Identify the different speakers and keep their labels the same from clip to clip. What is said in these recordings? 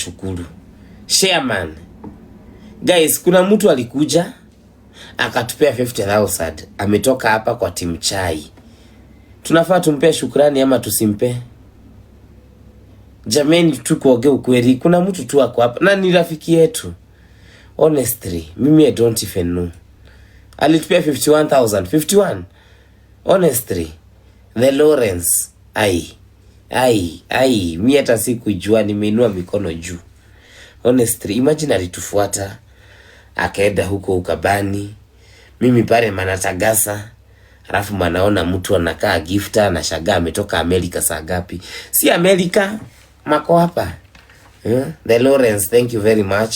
Speaker 1: nashukuru. Chairman. Guys, kuna mtu alikuja akatupea 50,000. Ametoka hapa kwa timu chai. Tunafaa tumpe shukrani ama tusimpe? Jameni, tukuongea ukweli, kuna mtu tu ako hapa na ni rafiki yetu. Honestly, mimi I don't even know. Alitupea 51,000. 51. Honestly, the Lawrence. Mimi hata sikujua, nimeinua mikono juu. Honestly, imagine alitufuata akaenda huko Ukabani. Mimi pale Manatagasa. Alafu manaona mtu anakaa gifta na shagaa ametoka Amerika saa ngapi? Si Amerika, mako hapa. The Lawrence, thank you very much.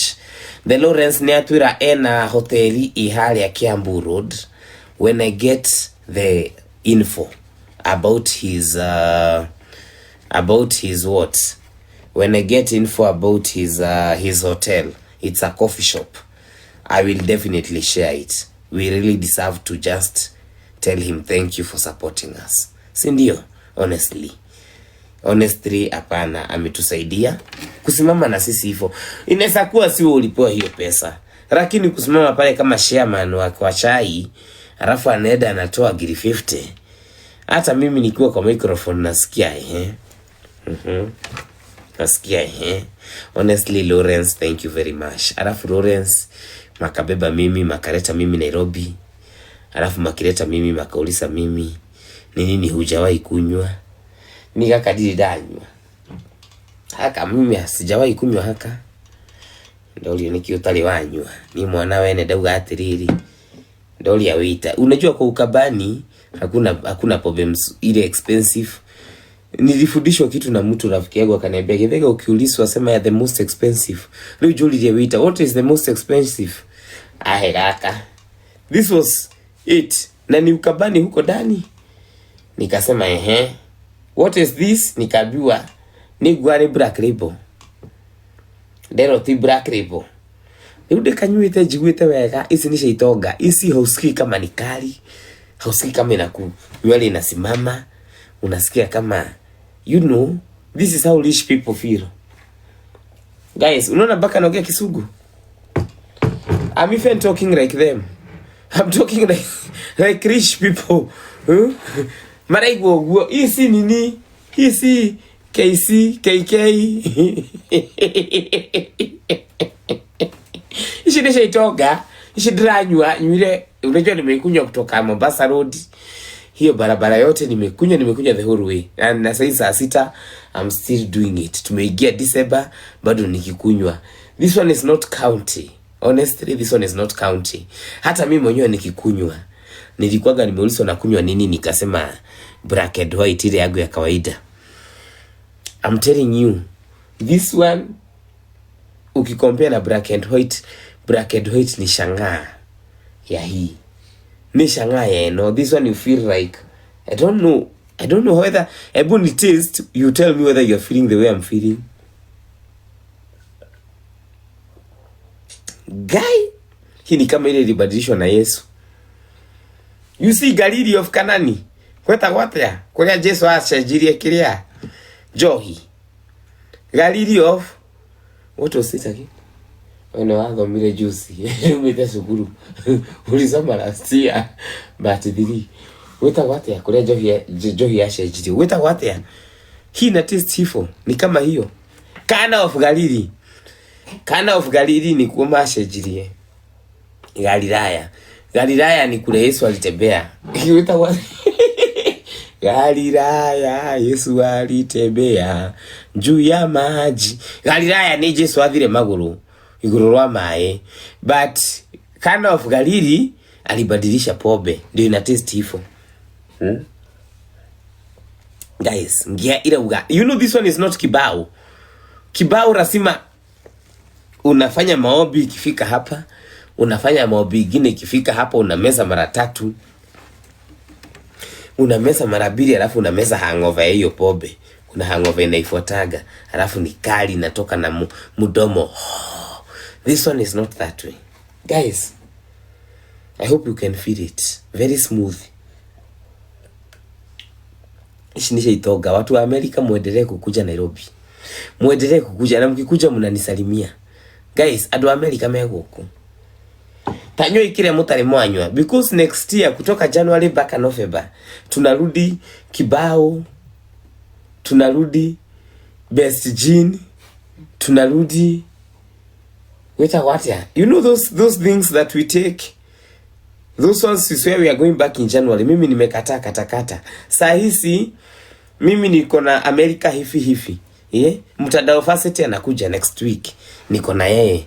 Speaker 1: The Lawrence ni atwira ena hoteli ihali ya Kiambu Road. When I get the info about his what? When I get info about his hotel, it's a coffee shop, I will definitely share it. We really deserve to just tell him thank you for supporting us. Sindio? Honestly, hapana, ametusaidia kusimama na sisi hivyo. Inaweza kuwa si ulipewa hiyo pesa, lakini kusimama pale kama chairman wa chai, alafu anaenda anatoa giri 50. Hata mimi nikiwa kwa microphone nasikia nasikia Honestly, Lawrence, thank you very much. Alafu Lawrence makabeba mimi, makaleta mimi Nairobi. Alafu makileta mimi, makaulisa mimi ni nini hujawahi kunywa. Nikakadiri danywa. Haka mimi sijawahi kunywa haka. Ndoli nikiutali wanywa. Ni mwana wene dauga atiriri. Ndoli ya wita. Unajua kwa Ukabani hakuna problems ile expensive. Nilifundishwa kitu na mtu rafiki yangu akaniambia, "Githega ukiulizwa sema ya the most expensive." Leo joli ya wita, "What is the most expensive?" Kaka. This was it. Na ni Ukabani huko ndani. Nikasema what is this? Nikabiwa ni gwari Black Label. Ndero ti Black Label. Yude kanyuite jiguite wega. Isi ni shaitonga. Isi hausikii kama ni kali. Hausikii kama inaku nywele inasimama. Unasikia kama, you know, this is how rich people feel. Guys, unaona baka naongea Kisugu? I'm even talking like them. I'm talking like rich people. Maraigo guo isi nini? Isi KC KK. Ishi nisha itoga, ishi dranywa nywele. Unajua nimekunywa kutoka Mombasa Road. Hiyo barabara yote nimekunywa the whole way. And na saa 6 I'm still doing it. Tumeingia December bado nikikunywa. This one is not county. Honestly, this one is not county. Hata mimi mwenyewe nikikunywa, nilikuwaga nimeulizwa na kunywa nini, nikasema Black and White ile yangu ya kawaida. I'm telling you, this one ukikompare na Black and White ni shangaa ya hii. Ni shangaa ya no. This one you feel like, I don't know whether ebon it taste, you tell me whether you're feeling the way I'm feeling. Guy, hii ni kama ile libadilishwa na Yesu. You see Galilee of Kanani. Kweta kwa Yesu ashajiria kilia Johi. Galilee of what was it again? Ono wango mile juicy. Umete sukuru. Ulisoma last year but dili. Kweta kwa Johi ashajiria. Kweta hii na taste hifo ni kama hiyo. Kana of Galilee ni kuoma ashajirie. Galilaya ni kule Yesu alitembea. Kweta wate Galilaya Yesu alitembea juu ya maji. Galilaya ni Yesu athire maguru iguru rwa mae, but Kana of Galilee alibadilisha pombe ndio ina taste hifo. Guys, ngia ila uga. You know this one is not kibao. Kibao rasima unafanya maombi ikifika hapa, unafanya maombi ingine ikifika hapa, unameza mara 3. Unameza mara 2 alafu unameza hangover ya hiyo pombe. Kuna hangover inaifuataga, alafu ni kali inatoka na mudomo. This one is not that way. Guys, I hope you can feel it. Very smooth. Ishi nisha itoga. Watu wa Amerika muendelee kukuja Nairobi. muendelee kukuja na mkikuja mnanisalimia. Guys, adu America meguku. Tanyo ikire mutare mwanywa because next year kutoka January mpaka November tunarudi Kibao, tunarudi Best Jean, tunarudi what ya? You know those things that we take. Those ones is where we are going back in January. Mimi nimekata katakata. Saa hizi mimi niko na America hifi. Mtandao Facet anakuja next week. Niko na yeye.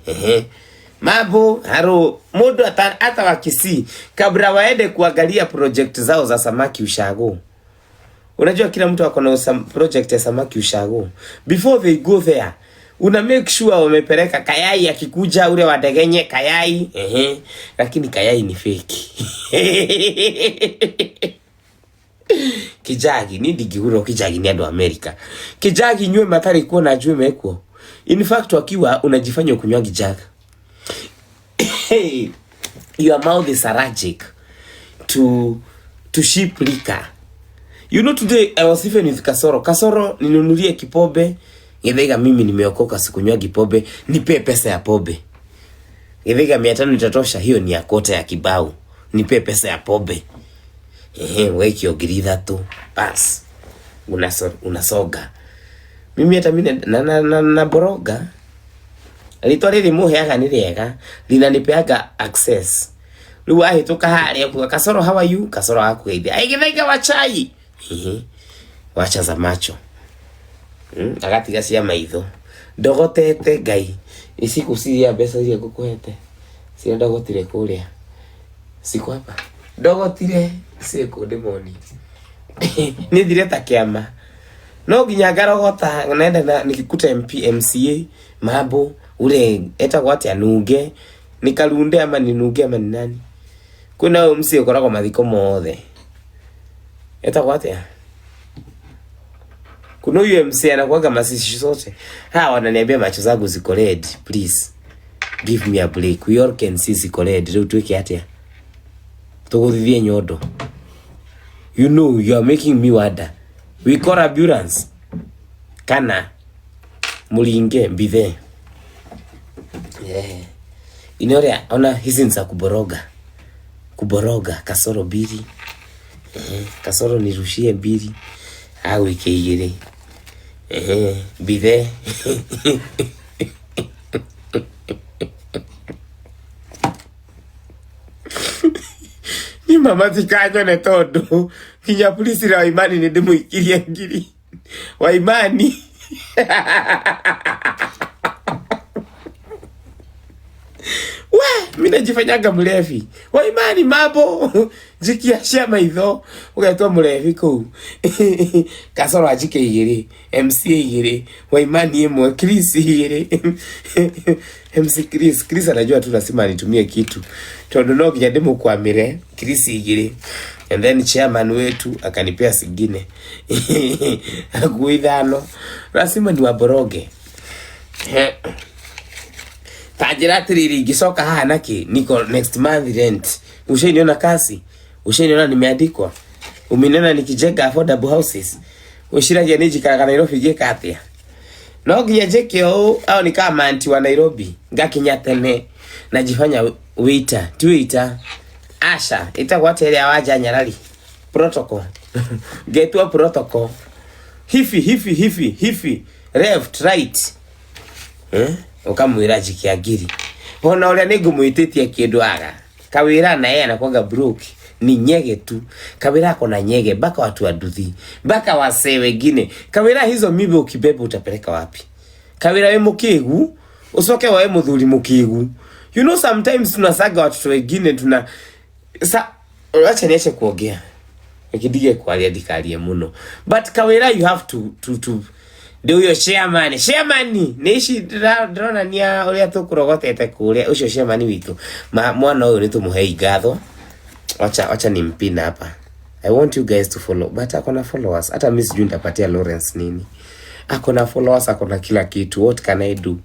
Speaker 1: Mambo haro modo hata wakisi kabla waende kuangalia project zao za samaki ushago. Unajua kila mtu ako na project ya samaki ushago. Before they go there, una make sure wamepeleka kayai akikuja ule wadegenye kayai. Lakini kayai ni fake. Kijagi ni digiguro kijagi ni ado America. Kijagi nywe matari kuwa na jue mekuo. In fact wakiwa unajifanya kunywa kijagi. Your mouth is allergic to sheep liquor. You know, today I was even with Kasoro ninunulie kipobe. Githega mimi nimeokoka sikunywa kipobe, nipe pesa ya pobe. Githega 500 itatosha, hiyo ni ya kota ya Kibao. Nipe pesa ya pobe. Weki ogirida tu. Pass. Unasoga. Mimi hata mimi na boroga. Ritwa riri muheaga ni riega, linanipeaga access. Riu ahituka haria kwa Kasoro, how are you? Kasoro akugeithia. Aigithaiga wa chai. Wacha za macho. Agatiga cia maitho. Ndogotete Ngai. Isiku cia mbeca iria ngukuhete. Cia ndogotire kuria. Siku hapa. Ndogotire siku demoni. Ni direta kiama. No ginya garogota naenda nikikuta MP MCA mambo ule eta watu anuge nikalunde ama ninuge ama nani. Kuna msi ukorako mathiko mothe. Eta watu ya. Kuna huyu MC anakuaga masisi sote. Wananiambia macho zangu ziko red. Please give me a break. We all can see ziko red. Leo tuweke atia. Tuguthithie nyodo. You know you are making me wonder. We call ambulance. Kana mulinge mbithe. Inoria ona hizi nza kuboroga. Kasoro biri. Kasoro nirushie biri. Au ikeigire. Mbithe. Ni mama tikajo ne todo. Kinya polisi la Waimani ni demu ikiria ngiri. Waimani. Mimi najifanyaga mlevi. Waimani mambo. Jikiashia maitho. Ugaitwa mlevi ku. Kasoro ajike igiri. MC igiri. Waimani emo. Chris igiri. MC Chris anajua tu lazima nitumie kitu. Tondo no kinya demo kwa mire. Chris igiri. And then chairman wetu akanipea sigine. Akuidhano. Lazima ni waboroge. Tajira tiriri gisoka naki niko next month rent. Usheniona kasi. Usheniona nimeandikwa. Uminena nikijenga affordable houses. Ushira jeneji kaka Nairobi geka atia. No giyajekeo au nikama anti wa Nairobi. Ngakinya tene najifanya waiter, Twitter. Asha, itakuwa tele awaja Nyarari. Protocol. Getwa protocol. Hifi. Left, right. Ukamwira jikiagiri. Ona ule nigumuitetia kinduaga. Kawira na yeye anakuanga broke. Ni nyege tu. Kawira ako na nyege baka watu waduthi. Baka wase wengine. Kawira hizo mibe ukibeba utapeleka wapi? Kawira we mukigu, usoke wae muthuri mukigu. You know sometimes tunasaga watu wengine acha niache kuongea. Nikidige kwalia dikalie muno. But Kawira you have to do your chairman nishi drona nia uria tukurogotete kuria ucio chairman witu mwana uyu nitumuhe igatho acha nimpina hapa. I want you guys to follow, but akona followers hata mimi sijui nitapatia Lawrence nini. Akona followers, akona kila kitu. What can I do?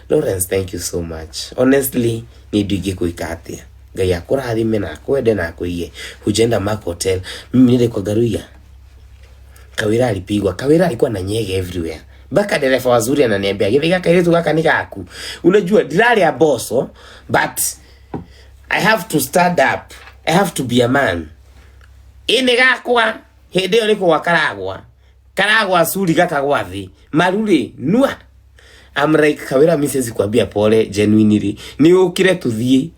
Speaker 1: Lawrence, thank you so much. Honestly nidige kuikatia Ngai akurathime na kwende na kuiye hujenda Mark Hotel. Mimi nile kwa Garuya. Kawira alipigwa. Kawira alikuwa na nyege everywhere. Baka dereva wazuri ananiambia Githaiga kairetu gaka ni gaku. Unajua dilali ya boso, but I have to stand up. I have to be a man. Ine gakwa hede ole kwa karagwa suri gaka gwathi maruri nua. I'm like Kawira misezi kwambia pole genuinely ni ukire tuthie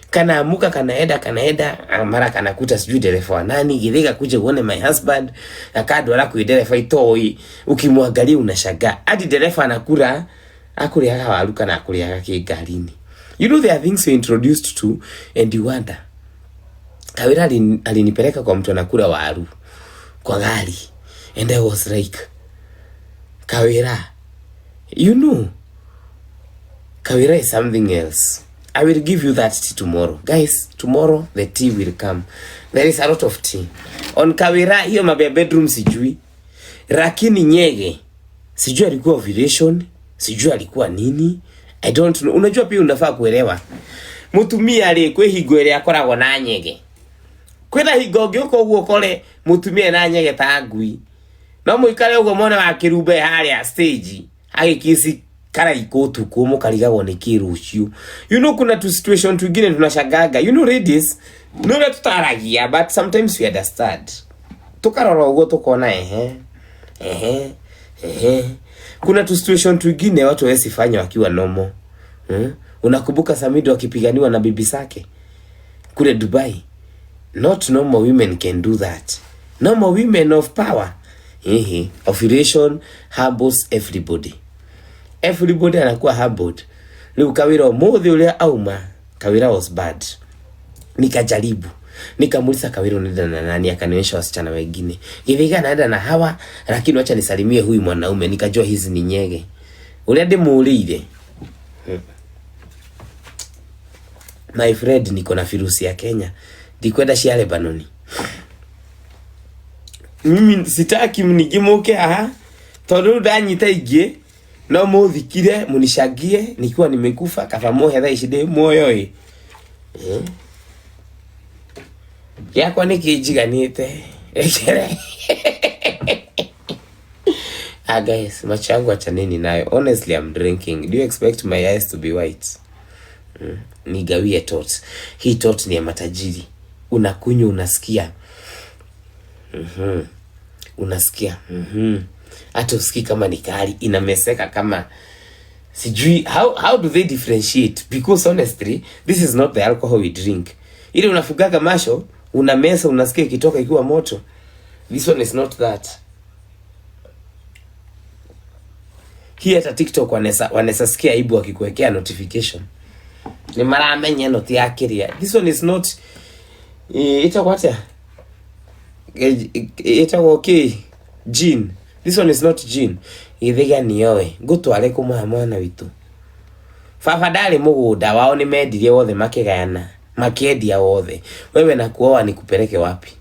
Speaker 1: kana muka kana eda mara kana kuta sijui dereva nani Githaiga kuje uone my husband akadwara ku dereva itoi ukimwangalia unashangaa hadi dereva anakura akuliaga waru kana akuliaga kigarini. You know there are things you're introduced to and you wonder. Kawira alinipeleka kwa mtu anakula waru kwa gari and I was like Kawira, you know Kawira is something else. I will give you that tea tomorrow. Guys, tomorrow the tea will come. There is a lot of tea. On Kawira, hiyo mabia bedroom sijui. Lakini Nyege, sijui alikuwa ovulation, sijui alikuwa nini. I don't know. Unajua pia unafaa kuelewa. Mutumia aliyekwe higo ile akoragwo na Nyege. Kwenda higo gyuko guo kole mutumia na Nyege ta ngui. No muikare ugo mona wa kirube haria stage. Agikisi kara ikotu kumu karigagwo ni kirucio. You know kuna tu situation tugine tunashagaga. You know ladies, no le tutaragia but sometimes we understand. Tukarora ugo tukona kuna tu situation tugine watu wasifanya wakiwa normal. Unakumbuka Samido akipiganiwa na bibi zake kule Dubai? Not normal women can do that. Normal women of power. Ovulation humbles everybody. Everybody anakuwa humbled. Leo Kawira mothe ule auma. Kawira was bad. Nikajaribu. Nikamuuliza Kawira unaenda na nani, akanionyesha wasichana wengine. Githaiga naenda na hawa, lakini acha nisalimie huyu mwanaume. Nikajua hizi ni Nyege. Ule ande muulire. My friend, niko na virusi ya Kenya. Ndikwenda shia Lebanoni. Mimi sitaki mnigimuke tondu ndanyita ingi no muthikire munishagie nikiwa nimekufa kava mohe tha icide moyo yakwa nikijiganite ekere. Guys, machangu achaneni nayo. Honestly, I'm drinking. Do you expect my eyes to be white? Nigawie tot. Hii tot ni ya matajiri. Unakunywa unasikia. Unasikia. Hata usikii kama ni kali, inameseka kama sijui how do they differentiate, because honestly this is not the alcohol we drink. Ile unafugaga masho, unamesa unasikia ikitoka ikiwa moto. This one is not that. Hii hata TikTok wanesa sikia aibu wakikuwekea notification. Ni mara amenye noti yakiria. This one is not okay gin. This one is not gin. Githaiga niowe gutware kuma mwana witu. Fafadali muguda wao ni mendirie wothe makigayana. Makiendia wothe. Wewe na kuoa nikupeleke wapi?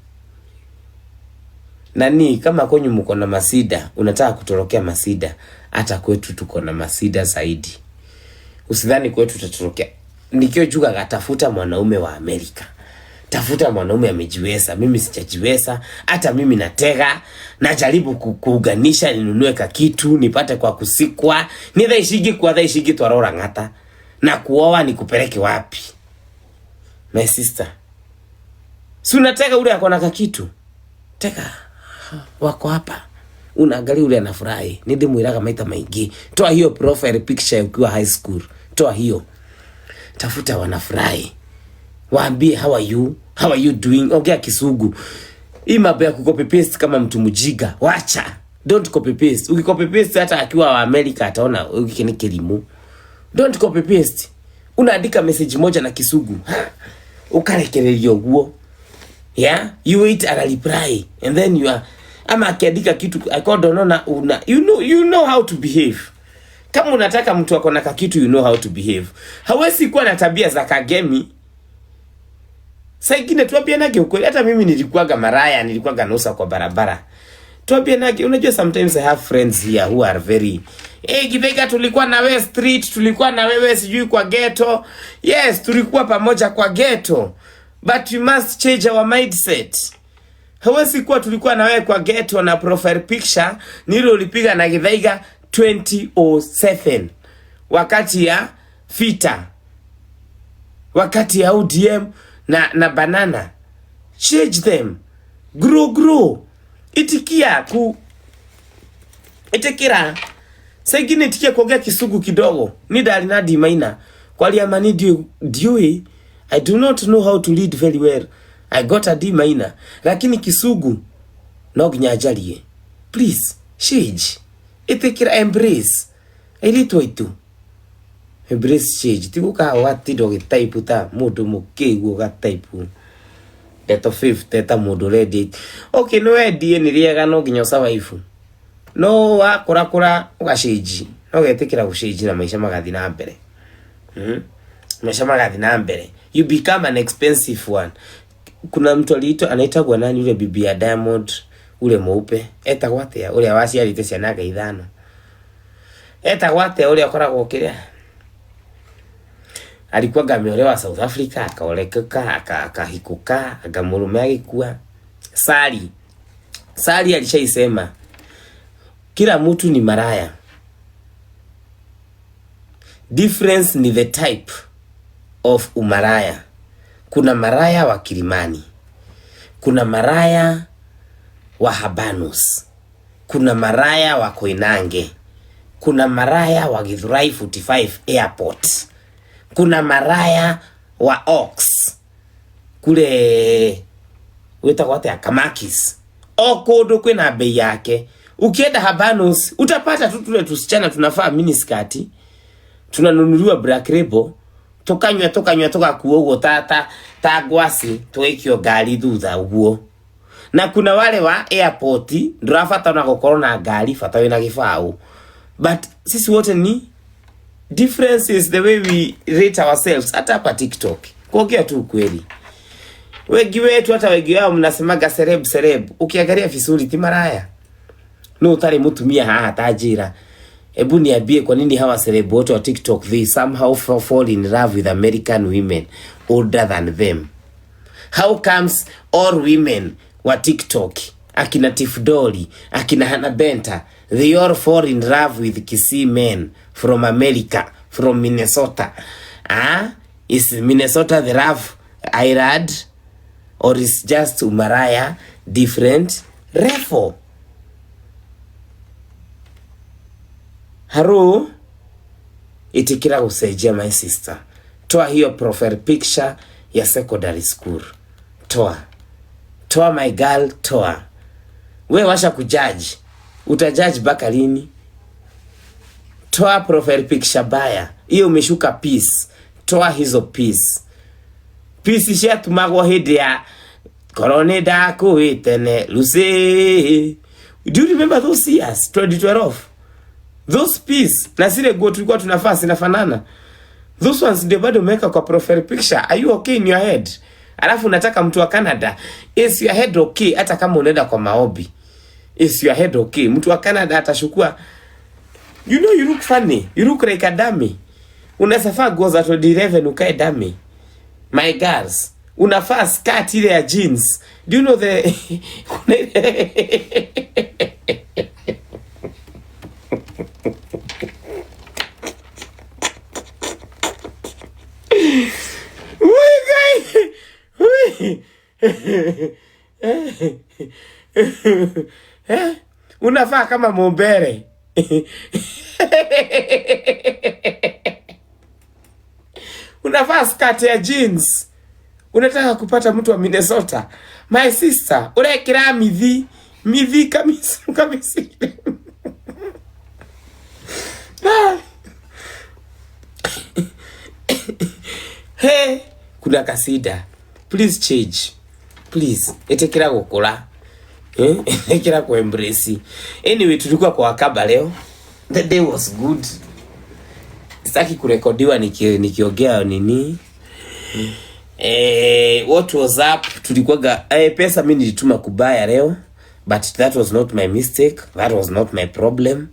Speaker 1: Nani kama kwenyu mko na masida, unataka kutorokea masida, hata kwetu tuko na masida zaidi. Usidhani kwetu tutatokea. Nikiojuga gatafuta mwanaume wa Amerika. Tafuta mwanaume amejiweza. Mimi sijajiweza. Hata mimi natega, najaribu kuuganisha ninunue kitu, nipate kwa kusikwa. Ni dhaishigi kwa dhaishigi twarora ngata. Na kuoa nikupeleke wapi? My sister. Si unatega ule akona kitu. Tega wako hapa. Unaangalia ule anafurahi. Nindimwiraga maita maingi. Toa hiyo profile picture ukiwa high school. Toa hiyo. Tafuta wanafurahi. Waambie how are you doing? Ongea Kisugu. Hii mambo ya kucopy paste kama mtu mjiga. Wacha. Don't copy paste. Ukicopy paste hata akiwa wa America ataona ukikeni kilimu. Don't copy paste. Unaandika message moja na Kisugu. Ukarekererio guo. Yeah? You wait and reply and then you are ama akiandika kitu akodonona you know how to behave. Kama unataka mtu akona kitu you know how to behave. Hawezi kuwa na tabia za kagemi. Saingine tuambie nage ukweli, hata mimi nilikuwaga maraya, nilikuwaga nusa kwa barabara. Tuambie nage, unajua sometimes I have friends here who are very Githaiga tulikuwa na wewe street, tulikuwa na wewe sijui kwa ghetto. Yes, tulikuwa pamoja kwa ghetto. But you must change our mindset. Hawezi kuwa tulikuwa na wewe kwa ghetto na profile picture nilo ulipiga na Githaiga 2007 wakati ya Fita, wakati ya ODM na Banana. Change them. Grow. Itikia itikira. Saigine itikia kuongea Kisugu kidogo. Nida na D minor. Kwa liamani Dewey, I do not know how to read very well. I got a D minor. Lakini Kisugu no ginyajalie. Please, change. Itikira embrace. Ilitwa itu. Embrace change. Tiguka wati doge type ta mudu mukigu ga type. Teto fifth teta mudu ready. Okay, no edie ni riega no ginyosa waifu. No wa kura ugashinji. No getikira gushinji na maisha magathi na mbere. Maisha magathi na mbere. You become an expensive one. Kuna mtu aliitwa anaitwa nani yule bibi ya Diamond ule mweupe. Eta gwate ya ule waciarite ciana ithano. Eta gwate ule akoragwo kiria. Alikuwa gameolewa South Africa, akaolekeka, akahikuka, akamurume agikua. Sali alishaisema kila mtu ni maraya. Difference ni the type of umaraya. Kuna maraya wa Kilimani, kuna maraya wa Habanus, kuna maraya wa Koinange, kuna maraya wa Githurai 45 Airport, kuna maraya wa Ox kule weta kwate ya Kamakis. Okodo kwena bei yake. Ukienda Habanus utapata tu tule tusichana tunafaa miniskati, tunanunuliwa Black Label, toka kuogo tagwasi toekio gari thutha uguo. Na kuna wale wa airport ndrafata na gukoro na gari fata wina gifao. But sisi wote ni difference is the way we rate ourselves. Hata hapa TikTok kuongea tu kweli, wengi wetu hata wengi wao mnasemaga celeb. Ukiangalia vizuri ti maraya. No utari mutumia haha tajira. Ebu niambie kwa nini hawa celeb wote wa TikTok they somehow fall in love with American women older than them? How comes all women wa TikTok, akina Tifdoli, akina Hannah Benta, they all fall in love with Kisii men from America, from Minnesota? Is Minnesota the love Irad? Or is just umaraya different level? Haro, itikira usejia my sister. Toa hiyo profile picture ya secondary school. Toa my girl, toa. We washa kujudge. Utajudge baka lini? Toa profile picture baya. Iyo umeshuka peace. Toa hizo peace. Peace ishia tumagwa hidi ya korone dako itene Lucy. Do you remember those years? 2012. Those peace na zile go tulikuwa tunafaa zinafanana. Those ones ndio bado umeweka kwa profile picture. Are you okay in your head? Alafu unataka mtu wa Canada. Is your head okay hata kama unaenda kwa maombi? Is your head okay? Mtu wa Canada atashukua. You know you look funny. You look like a dummy. Unasafaa go za 11 ukae dummy. My girls, unafaa skirt ile ya jeans. Do you know the unafaa kama Mombere. Unafaa skirt ya jeans. Unataka kupata mtu wa Minnesota. My sister, urekira midhi kamisi. Hey, kuna kasida. Please change. Please, etekira gukura. Etekira ku embrace. Anyway, tulikuwa kwa Wakaba leo. The day was good. Sitaki kurekodiwa nikiongea nini. What was up? Tulikuwa pesa mimi nilituma kubaya leo, but that was not my mistake. That was not my problem.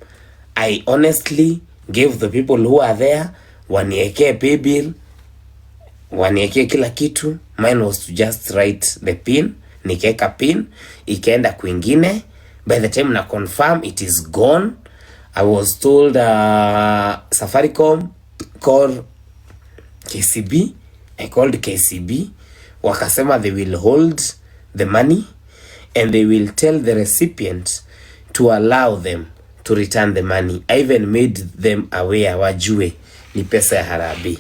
Speaker 1: I honestly gave the people who are there waniekee pay bill, waniekee kila kitu. Mine was to just write the pin, nikeka pin, ikaenda kwingine. By the time na confirm it is gone, I was told Safaricom call KCB. I called KCB. Wakasema they will hold the money and they will tell the recipient to allow them to return the money. I even made them aware, wajue ni pesa ya harambee.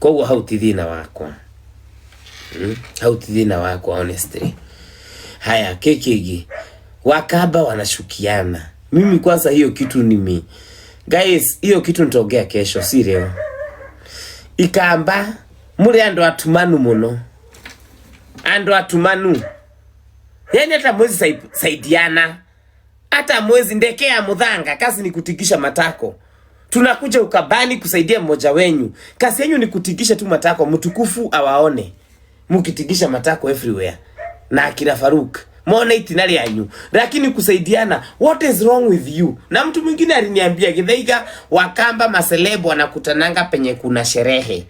Speaker 1: Kwa hiyo hautithina wakwa. Hautithina wakwa honestly. Haya kekege. Wakamba wanashukiana. Mimi kwanza hiyo kitu guys, hiyo kitu nitaongea kesho, si leo. Ikamba muri ando atumanu muno. Ando atumanu. Yani hata mwezi saidiana. Hata mwezi ndekea mudhanga, kazi ni kutikisha matako. Tunakuja ukabani kusaidia mmoja wenyu. Kazi yenu ni kutikisha tu matako, mtukufu awaone. Mukitigisha matako everywhere. Na akina Faruk, muone itinali yanyu. Lakini kusaidiana, what is wrong with you? Na mtu mwingine aliniambia Githaiga Wakamba maselebo wanakutananga penye kuna sherehe.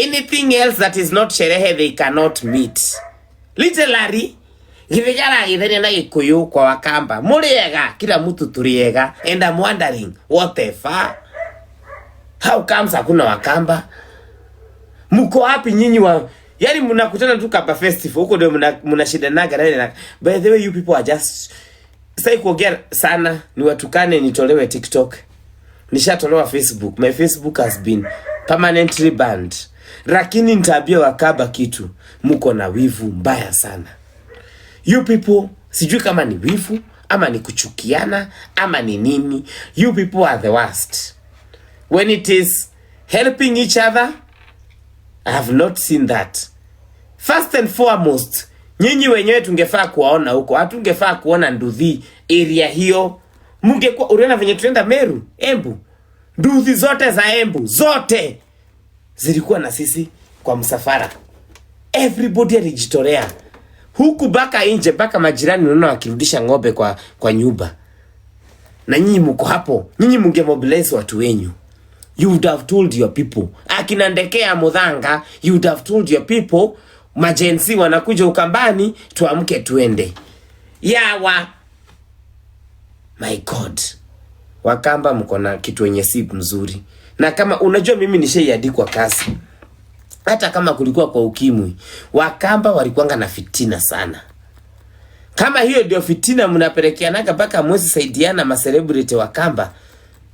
Speaker 1: Anything else that is not sherehe they cannot meet. Literally Githigara githene na Gikuyu kwa Wakamba muriega, kila mtu turiega, and I'm wondering what the fuck, how comes hakuna Wakamba? Mko wapi nyinyi wa, yani mnakutana tu Kamba festival huko ndio mnashindanaga na. By the way, you people are just sai kuongea sana, ni watukane nitolewe TikTok, nishatolewa Facebook, my Facebook has been permanently banned. Lakini nitabia Wakamba kitu, mko na wivu mbaya sana. You people, sijui kama ni wivu, ama ni kuchukiana, ama ni nini. You people are the worst. When it is helping each other, I have not seen that. First and foremost, nyinyi wenyewe tungefaa kuwaona huko. Hatungefaa kuona Nduthi area hiyo. Mungekuwa uliona venye tuenda Meru, Embu. Nduthi zote za Embu, zote zilikuwa na sisi kwa msafara. Everybody alijitolea. Huku baka nje, baka majirani unaona wakirudisha ng'ombe kwa nyumba. Na nyinyi mko hapo. Nyinyi mungemobilize watu wenyu. You would have told your people. Akina Ndekea Mudhanga, you would have told your people, majensi wanakuja Ukambani, tuamke tuende. Yawa. My God. Wakamba mko na kitu wenye siku mzuri. Na kama unajua mimi nishaiandikwa kasi. Hata kama kulikuwa kwa ukimwi, Wakamba walikuanga na fitina sana. Kama hiyo ndio fitina mnapelekeanaga mpaka mwezi saidiana ma celebrity Wakamba,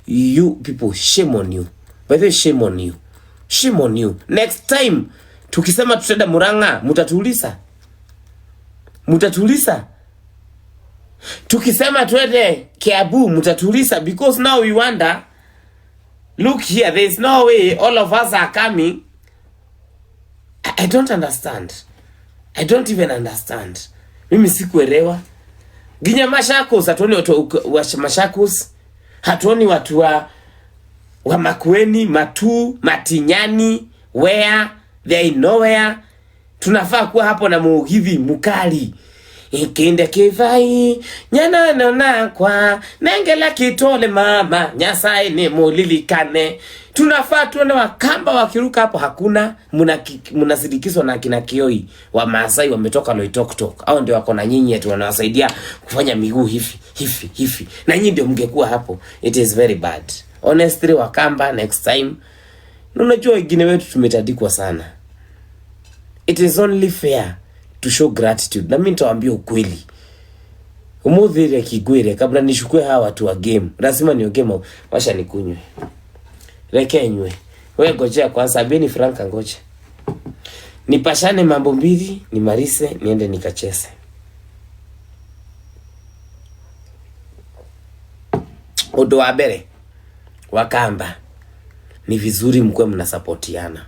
Speaker 1: you people, shame on you. By the way, shame on you. Shame on you. Next time tukisema tutenda Murang'a, mutatuliza. Mutatuliza. Tukisema tuende Kiambu, mutatuliza, because now we wonder, look here, there is no way all of us are coming. I don't understand. I don't even understand. Mimi sikuelewa. Ginya Machakos, hatuoni watu wa Machakos. Hatuoni watu wa Makueni, Matu, Matinyani, where they nowhere. Tunafaa kuwa hapo na Mugithi mukali. Ikinde kivai nyana nona kwa nengela kitole mama Nyasaye ni mulilikane. Tunafaa tuone Wakamba wakiruka hapo, hakuna. Mnasidikizwa na kina Kioi wa Maasai wametoka Loitoktok. Hao ndio wako na nyinyi eti wanawasaidia kufanya miguu hivi. Na nyinyi ndio mngekuwa hapo. It is very bad. Honestly, Wakamba, next time. Unajua wengine wetu tumetadikwa sana. It is only fair to show gratitude. Na mimi nitawaambia ukweli. Umuthire kigwire kabla nishukue hawa watu wa game. Lazima niongee, washa nikunywe. Rekenywe. Wewe ngojea kwanza, Abeni Franka ngoja. Nipashane mambo mbili, nimarise, niende nikacheze. Odo wa mbere, Wakamba, ni vizuri mkwe mnasapotiana.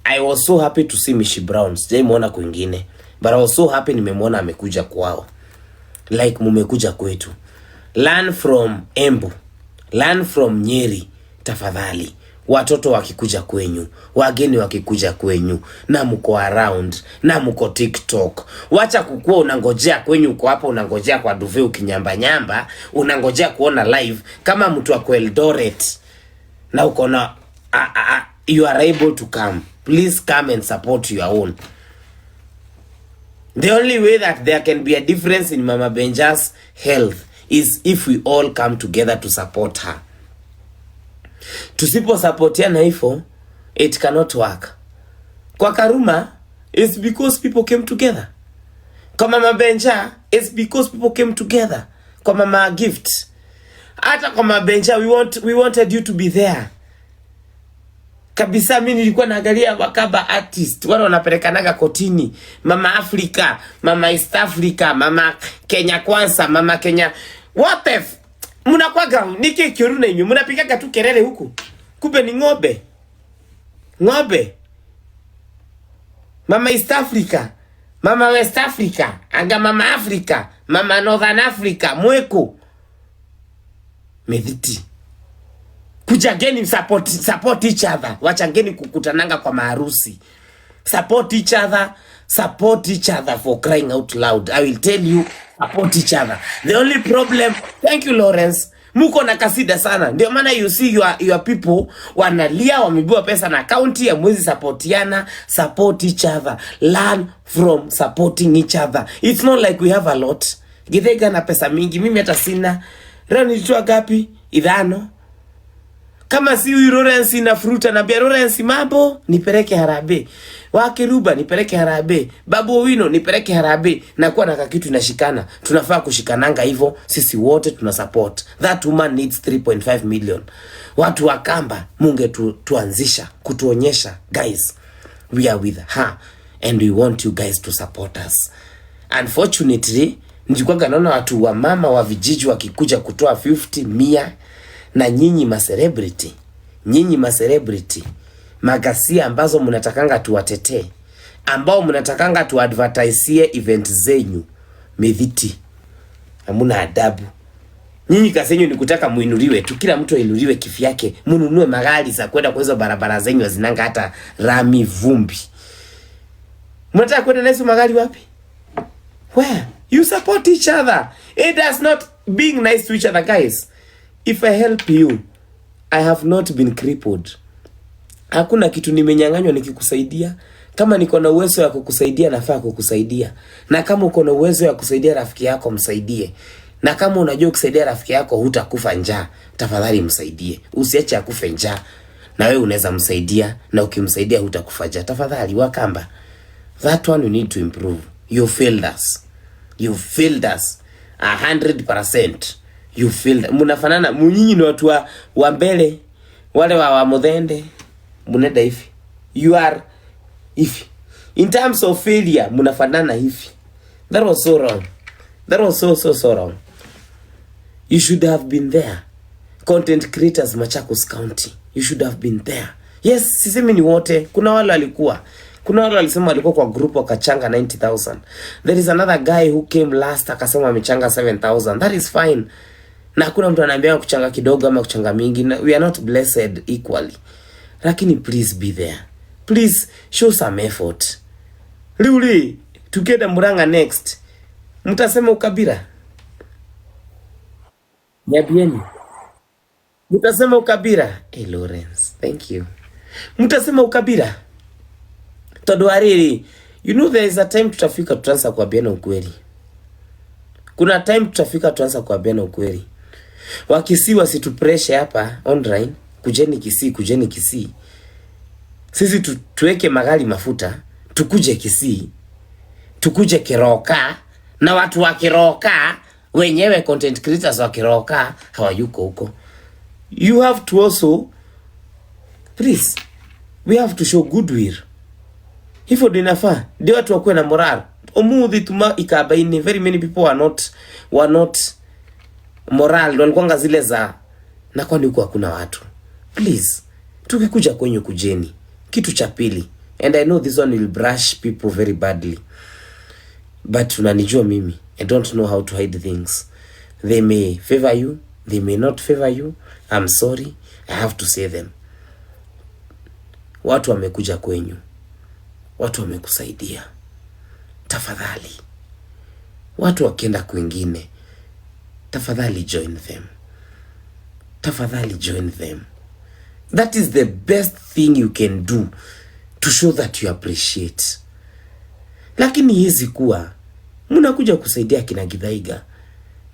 Speaker 1: I was so happy to see Mishi Brown. Sijaimuona kwingine, but I was so happy nimemuona amekuja kwao. Like mumekuja kwetu. Learn from Embu. Learn from Nyeri. Tafadhali. Watoto wakikuja kwenyu, wageni wakikuja kwenyu, na mko around, na mko TikTok. Wacha kukua unangojea kwenyu uko hapo, unangojea kwa Duve ukinyamba, unangojea kuona live kama mtu wa Eldoret. Na uko na you are able to come. Please come and support your own. The only way that there can be a difference in Mama Benja's health is if we all come together to support her. Tusipo supportiana hivyo, it cannot work. Kwa Karuma, it's because people came together. Kwa Mama Benja, it's because people came together. Kwa Mama Gift, hata kwa Mama Benja, we wanted you to be there. Kabisa mimi nilikuwa naangalia wakaba artist wale wanapelekanaga kotini, Mama Africa, Mama East Africa, Mama Kenya Kwanza, Mama Kenya. What if mnakwaga niki kiuru na nyinyi mnapigaga tu kelele huku, kumbe ni ng'ombe. Mama East Africa, Mama West Africa, anga Mama Africa, Mama Northern Africa, mweko mediti. Kujageni support each other. Wachangeni kukutananga kwa maharusi. Support each other for crying out loud. I will tell you, support each other. The only problem, thank you Lawrence, muko na kasida sana. Ndio maana you see your people wanalia, wamebiwa pesa na county ya mwezi supportiana. Support each other. Learn from supporting each other. It's not like we have a lot. Githega na pesa mingi, mimi hata sina. Rani nilitoa gapi? Idhano. Kama si huyu Lawrence na fruta na bia Lawrence mambo nipeleke Harambee. Wakiruba nipeleke Harambee. Babu Owino nipeleke Harambee. Na kuwa na kitu inashikana. Tunafaa kushikananga hivyo, sisi wote tuna support. That woman needs 3.5 million. Watu wa Kamba munge tuanzisha kutuonyesha, guys, we are with her and we want you guys to support us. Unfortunately, nilikuwa naona watu wa mama wa vijiji wakikuja kutoa 50 100 na nyinyi ma celebrity magasia ambazo mnatakanga tuwatetee, ambao mnatakanga tuadvertise event zenyu, medhiti hamuna adabu. Nyinyi kazi yenu ni kutaka muinuliwe tu, kila mtu ainuliwe kifi yake, mununue magari za kwenda kwa hizo barabara zenyu zinanga hata rami vumbi. Mnataka kwenda na hizo magari wapi? Where? You support each other. It does not being nice to each other, guys. If I help you, I have not been crippled. Hakuna kitu nimenyang'anywa nikikusaidia. Kama niko na uwezo wa kukusaidia, nafaa kukusaidia. Na kama uko na uwezo wa kusaidia rafiki yako, msaidie. Na kama unajua kusaidia rafiki yako hutakufa njaa, tafadhali msaidie. Usiache akufe njaa. Na wewe unaweza msaidia, na ukimsaidia hutakufa njaa. Tafadhali Wakamba. That one you need to improve. You failed us. You failed us 100%. You feel munafanana, munyinyi ni watu wa mbele, wale wa Muthende munenda hivi. You are hivi. In terms of failure munafanana hivi. That was so wrong. That was so wrong. You should have been there. Content creators Machakos County, you should have been there. Yes, sisemi ni wote. Kuna wale walikuwa. Kuna wale walisema walikuwa kwa group wakachanga 90,000. There is another guy who came last akasema amechanga 7,000. That is fine. Na kuna mtu ananiambia kuchanga kidogo ama kuchanga mingi. We are not blessed equally. Lakini please be there. Please show some effort. Liuli, tukenda Murang'a next. Mtasema ukabila. Nyabieni. Mtasema ukabila. Hey Lawrence, thank you. Mtasema ukabila. Todoariri, you know there is a time tutafika tuanza kuambiana ukweli. Kuna time tutafika tuanza kuambiana ukweli. Wakisi wasitupressure hapa online, kujeni Kisii. Sisi tuweke magari mafuta, tukuje Kisii, tukuje Keroka, na watu wa Keroka wenyewe content creators wa Keroka hawayuko huko. You have to also, please, we have to show goodwill. Hivyo dinafaa, ndio watu wakuwe na moral. Omuthi tuma ikabaini, very many people were not moral, walikuanga zile za na kwani huko hakuna watu. Please, tukikuja kwenye kujeni. Kitu cha pili, and I know this one will brush people very badly, but unanijua mimi, I don't know how to hide things. They may favor you, they may not favor you. I'm sorry, I have to say them. Watu wamekuja kwenyu, watu wamekusaidia, tafadhali. Watu wakienda kwingine, tafadhali join them. Tafadhali join them. That is the best thing you can do to show that you appreciate. Lakini hizi kuwa mnakuja kusaidia kina Githaiga,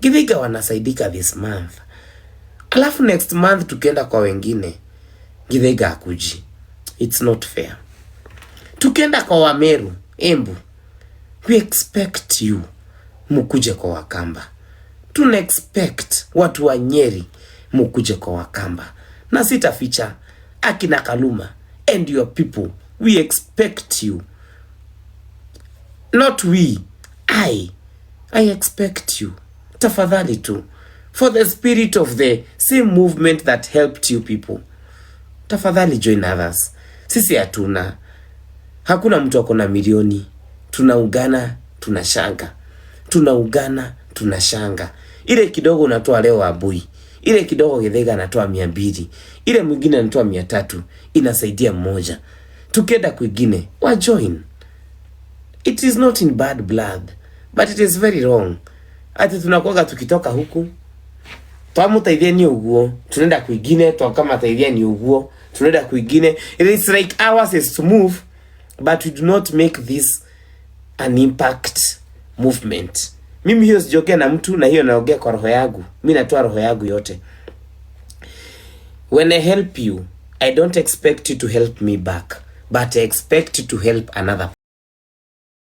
Speaker 1: Githaiga wanasaidika this month, alafu next month tukienda kwa wengine Githaiga hakuji. It's not fair. Tukienda kwa Wameru, Embu, we expect you mukuje kwa Wakamba. Tuna expect watu wa Nyeri mukuje kwa Wakamba. Na sitaficha akina Kaluma and your people, we expect you. Not we, I expect you. Tafadhali tu, for the spirit of the same movement that helped you people, tafadhali join others. Sisi hakuna mtu akona milioni. Tunaungana, tunashanga. Tunaungana, tunashanga. Ile kidogo unatoa leo Abui, ile kidogo Githaiga anatoa 200, ile mwingine anatoa 300, inasaidia mmoja. Tukenda kwingine wa join. It is not in bad blood, but it is very wrong. Ati tunakuanga tukitoka huku twamutaithia ni uguo, tunaenda kwingine twakama taithia ni uguo, tunaenda kwingine. It is like ours is to move, but we do not make this an impact movement. Mimi hiyo sijokea na mtu, na hiyo naongea kwa roho yangu. Mimi natoa roho yangu yote. When I help you, I don't expect you to help me back, but I expect you to help another